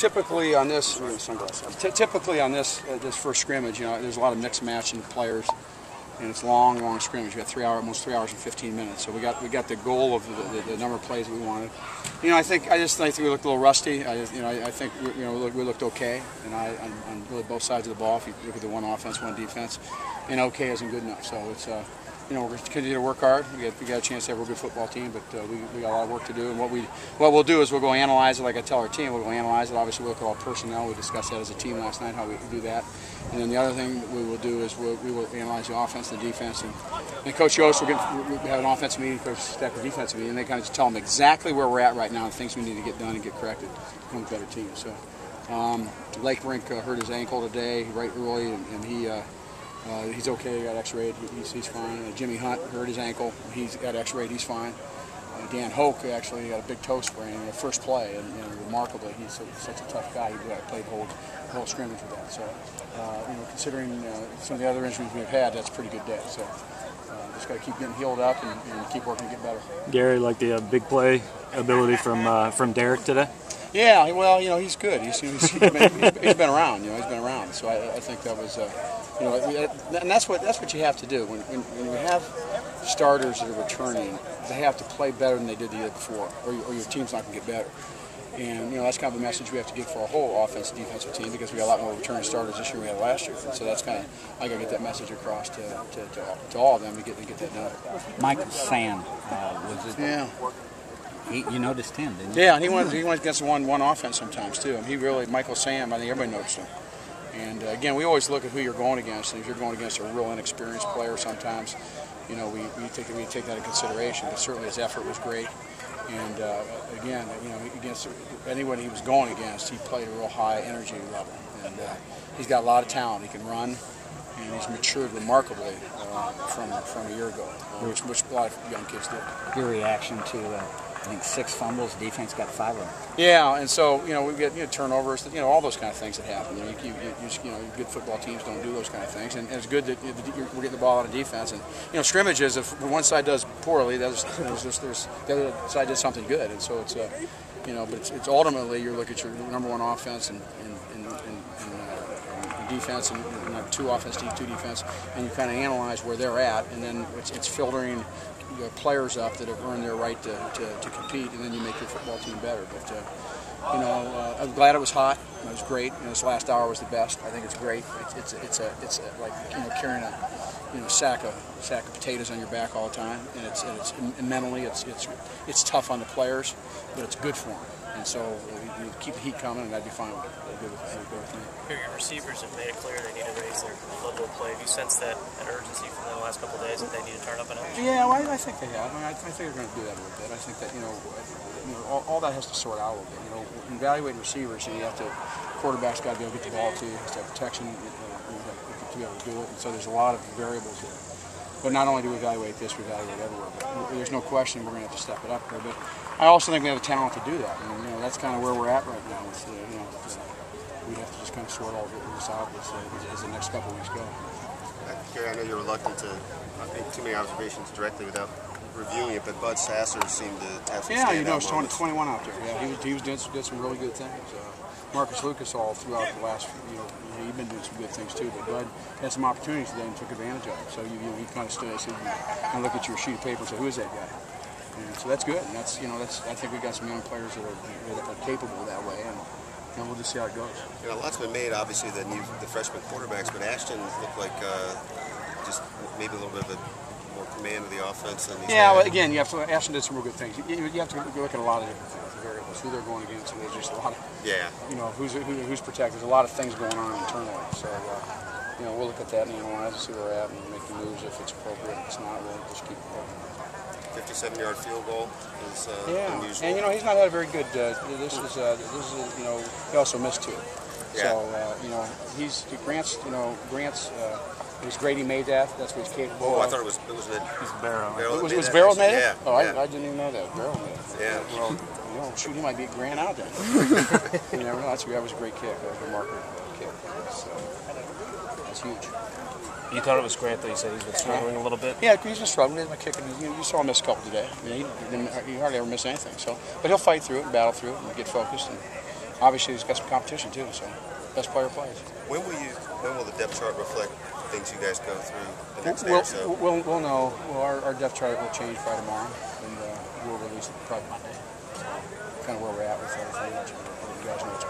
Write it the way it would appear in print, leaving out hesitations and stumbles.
Typically on this, typically on this first scrimmage, there's a lot of mixed matching players, and it's long scrimmage. We got almost 3 hours and 15 minutes. So we got the goal of the number of plays that we wanted. I think we looked a little rusty. I think we looked okay, and on really both sides of the ball. If you look at the one offense, one defense, and okay isn't good enough. So it's we're going to continue to work hard. We got a chance to have a good football team, but we got a lot of work to do. And what we'll do is we'll go analyze it, like I tell our team. We'll go analyze it. Obviously, we'll look at all personnel. We discussed that as a team last night, how we do that. And then the other thing that we will do is we will analyze the offense, the defense, and Coach Yost. We have an offensive meeting, Coach Stack a defensive meeting, and they kind of just tell them exactly where we're at right now, and things we need to get done and get corrected to become a better team. So Lake Brink hurt his ankle today, right early, and he's okay. He got X-rayed. He's fine. Jimmy Hunt hurt his ankle. He's got X-rayed. He's fine. Dan Hoke actually got a big toe sprain in the first play, and remarkably, he's such a tough guy. He played the whole scrimmage with that. So, considering some of the other injuries we've had, that's a pretty good day. So, just got to keep getting healed up and keep working to get better. Gary, like the big play ability from Derek today. Yeah, well, he's good. He's been around. He's been around. So I think that was, and that's what you have to do when you have starters that are returning. They have to play better than they did the year before, or your team's not going to get better. And that's kind of a message we have to give for our whole offensive defensive team, because we got a lot more returning starters this year than we had last year. And so that's kind of I got to get that message across to all of them to get that done. Michael Sand was it? Yeah. You noticed him, didn't you? Yeah, and he went against one offense sometimes too. And he really, Michael Sam, I think everybody noticed him. And again, we always look at who you're going against, and if you're going against a real inexperienced player, sometimes, we take that into consideration. But certainly his effort was great. And again, against anyone he was going against, he played a real high energy level. And he's got a lot of talent. He can run, and he's matured remarkably from a year ago, which a lot of young kids did. Your reaction to I think 6 fumbles, defense got 5 of them. Yeah, and so we get turnovers, all those kind of things that happen. Good football teams don't do those kind of things, and it's good that we're getting the ball out of defense. And scrimmages, if one side does poorly, the other side does something good, and so it's but it's ultimately you look at your number one offense and defense and two offense, two defense, and you kind of analyze where they're at, and then it's filtering the players up that have earned their right to compete, and then you make your football team better. But I'm glad it was hot. It was great. This last hour was the best. I think it's great. It's like carrying a sack of potatoes on your back all the time, and mentally it's tough on the players, but it's good for them. And so you keep the heat coming, and that'd be fine. Good with me. Here, your receivers have made it clear they need to raise their level of play. Have you sensed that urgency from the last couple of days that they need to turn up a notch? Yeah, well, I think they have. I think they're going to do that a little bit. I think that all that has to sort out a little bit. Evaluating receivers, quarterback's got to be able to get the ball to you, has to have protection to be able to do it. And so there's a lot of variables there. But not only do we evaluate this, we evaluate everywhere. But there's no question we're going to have to step it up here. But I also think we have the talent to do that. And that's kind of where we're at right now. We have to just kind of sort all this out as the next couple of weeks go. Gary, I know you're reluctant to make too many observations directly without reviewing it, but Bud Sasser seemed to have some it's 21 out there. Yeah, he did some really good things. Marcus Lucas all throughout the last, he's been doing some good things too, but Bud had some opportunities today and took advantage of it. So he kind of stood, and look at your sheet of paper and say, who is that guy? And so that's good. And I think we've got some young players that are capable that way, and we'll just see how it goes. A lot's been made, obviously, the freshman quarterbacks, but Ashton looked like just maybe a little bit of a more command of the offense. Well, again, Ashton did some real good things. You have to look at a lot of different things, the variables, who they're going against, and there's just a lot of, who's protected. There's a lot of things going on internally. So, we'll look at that and analyze and see where we're at and make the moves if it's appropriate. If it's not, we'll just keep working. 57-yard field goal is unusual. And he's not had a very good. This is he also missed 2. Yeah. So Grant's. It's great he made that. That's what he's capable of. I thought it was Barrow. It was Barrow made it? Yeah. Oh, I didn't even know that. Barrow made it. Yeah. Well, shoot, he might be Grant out there. You never know. That was a great kick. That was a remarkable kick. That's huge. You thought it was Grant, though. You said he's been struggling a little bit. Yeah, he's been struggling. He's been kicking. You saw him miss a couple today. He hardly ever missed anything. So, but he'll fight through it and battle through it and get focused. And obviously he's got some competition too, so best player plays. When will the depth chart reflect things you guys go through the next day or so? We'll know. Well, our depth chart will change by tomorrow, and we'll release it probably Monday. Kind of where we're at with everything. Let you guys know what's going on.